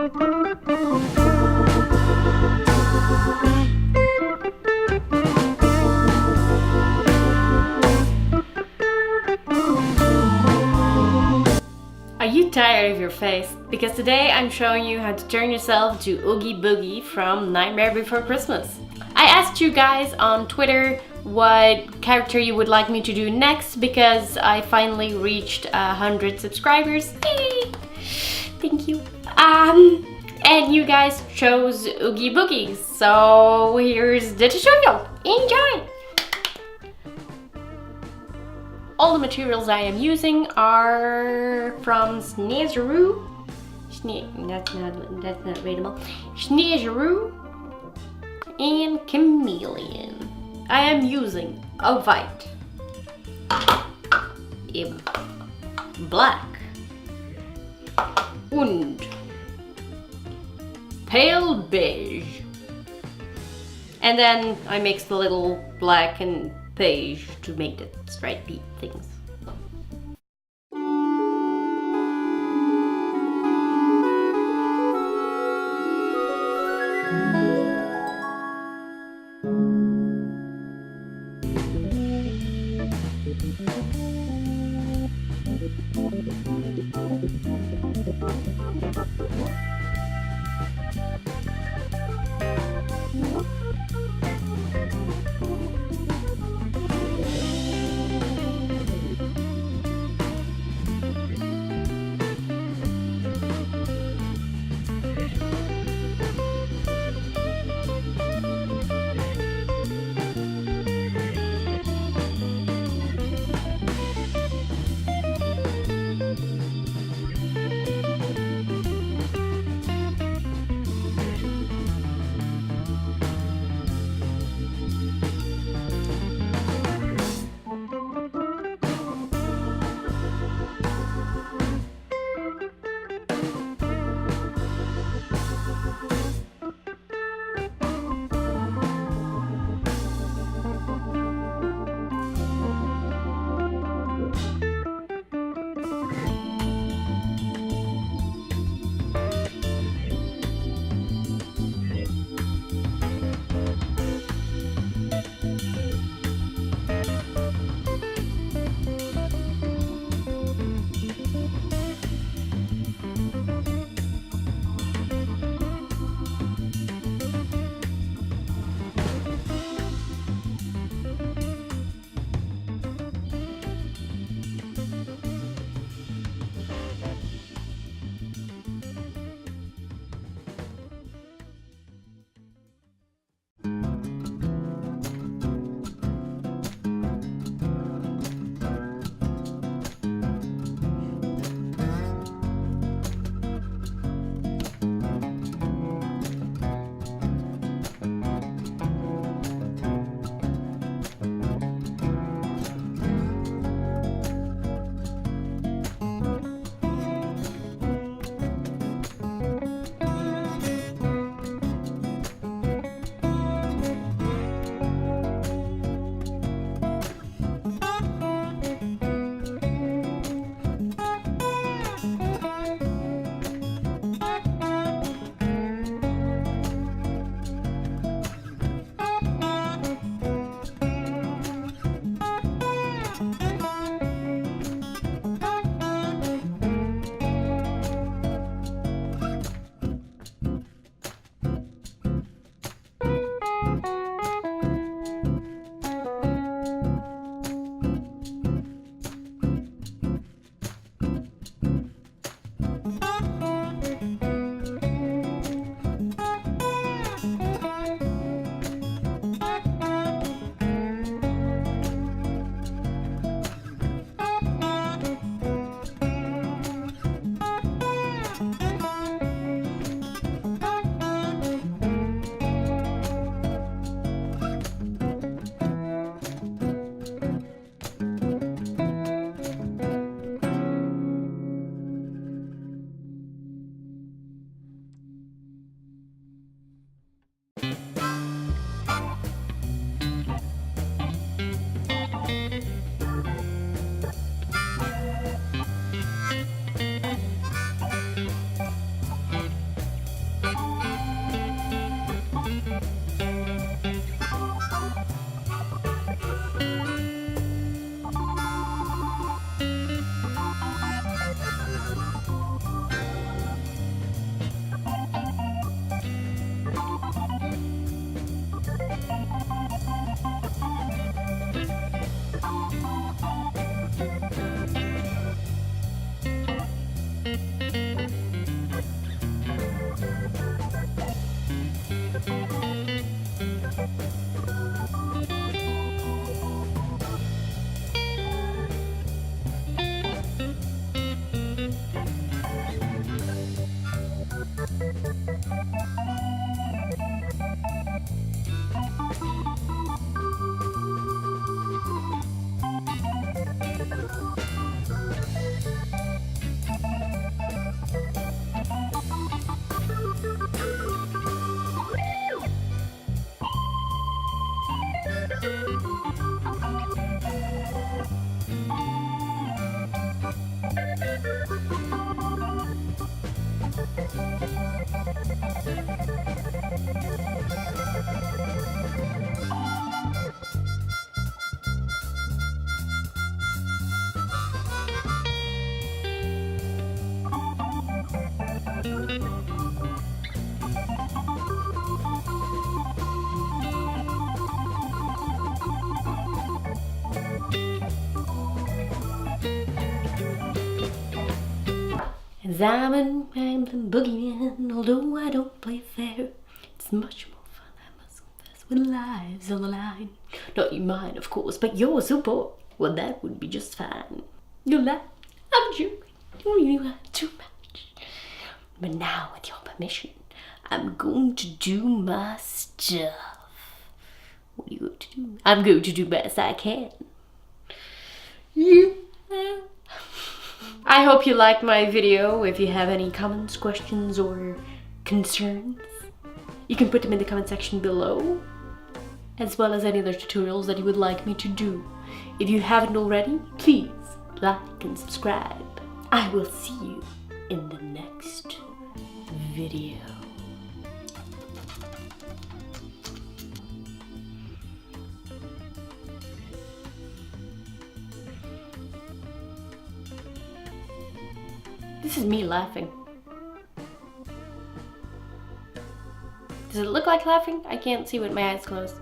Are you tired of your face? Because today I'm showing you how to turn yourself to Oogie Boogie from Nightmare Before Christmas. I asked you guys on Twitter what character you would like me to do next because I finally reached 100 subscribers. Yay! Thank you. And you guys chose Oogie Boogie, so here's the tutorial. Enjoy! All the materials I am using are from Snazaroo. That's not readable. Snazaroo and Chameleon. I am using a white, a black, and pale beige. And then I mix the little black and beige to make the stripy things. As I'm a rambling boogeyman, although I don't play fair, it's much more fun, I must confess, when lives on the line. Not mine, of course, but yours, oh boy, well that would be just fine. You'll laugh, I'm joking, you are too much. But now, with your permission, I'm going to do my stuff. What are you going to do? I'm going to do best I can. I hope you liked my video. If you have any comments, questions, or concerns, you can put them in the comment section below, as well as any other tutorials that you would like me to do. If you haven't already, please like and subscribe. I will see you in the next video. This is me laughing. Does it look like laughing? I can't see with my eyes closed.